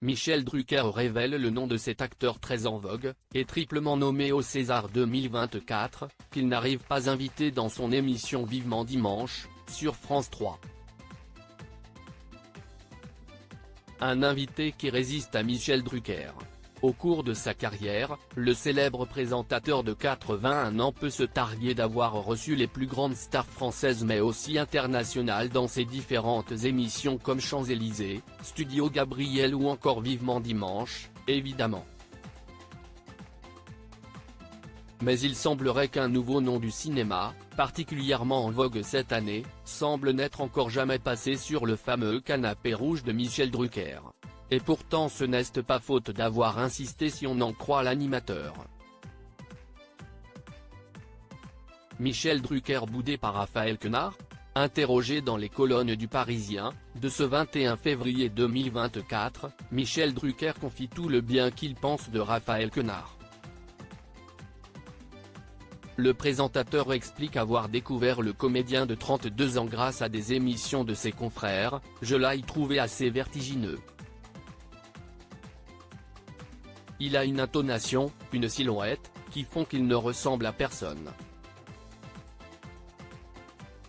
Michel Drucker révèle le nom de cet acteur très en vogue, et triplement nommé au César 2024, qu'il n'arrive pas invité dans son émission Vivement Dimanche, sur France 3. Un invité qui résiste à Michel Drucker. Au cours de sa carrière, le célèbre présentateur de 81 ans peut se targuer d'avoir reçu les plus grandes stars françaises mais aussi internationales dans ses différentes émissions comme Champs-Élysées, Studio Gabriel ou encore Vivement Dimanche, évidemment. Mais il semblerait qu'un nouveau nom du cinéma, particulièrement en vogue cette année, semble n'être encore jamais passé sur le fameux canapé rouge de Michel Drucker. Et pourtant ce n'est pas faute d'avoir insisté si on en croit l'animateur. Michel Drucker boudé par Raphaël Quenard? Interrogé dans les colonnes du Parisien, de ce 21 février 2024, Michel Drucker confie tout le bien qu'il pense de Raphaël Quenard. Le présentateur explique avoir découvert le comédien de 32 ans grâce à des émissions de ses confrères, je l'ai trouvé assez vertigineux. Il a une intonation, une silhouette, qui font qu'il ne ressemble à personne.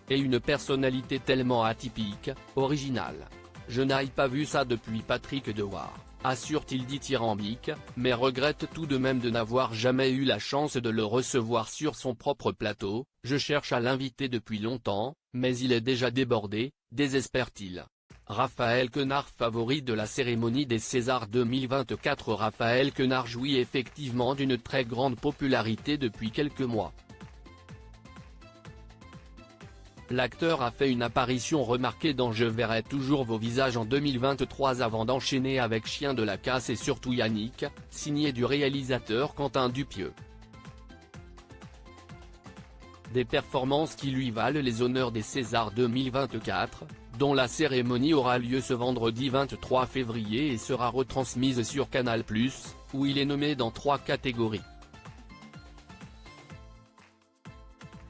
Et une personnalité tellement atypique, originale. Je n'ai pas vu ça depuis Patrick Dewar, assure-t-il dithyrambique, mais regrette tout de même de n'avoir jamais eu la chance de le recevoir sur son propre plateau. Je cherche à l'inviter depuis longtemps, mais il est déjà débordé, désespère-t-il. Raphaël Quenard favori de la cérémonie des Césars 2024. Raphaël Quenard jouit effectivement d'une très grande popularité depuis quelques mois. L'acteur a fait une apparition remarquée dans Je verrai toujours vos visages en 2023 avant d'enchaîner avec Chien de la casse et surtout Yannick, signé du réalisateur Quentin Dupieux. Des performances qui lui valent les honneurs des Césars 2024, dont la cérémonie aura lieu ce vendredi 23 février et sera retransmise sur Canal+, où il est nommé dans 3 catégories.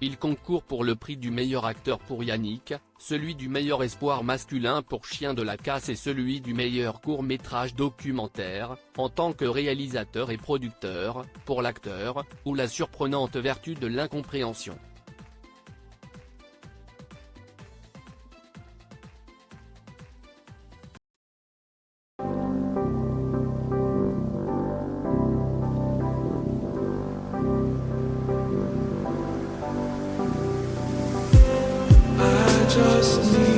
Il concourt pour le prix du meilleur acteur pour Yannick, celui du meilleur espoir masculin pour Chien de la casse et celui du meilleur court-métrage documentaire, en tant que réalisateur et producteur, pour l'acteur, ou La surprenante vertu de l'incompréhension. Just need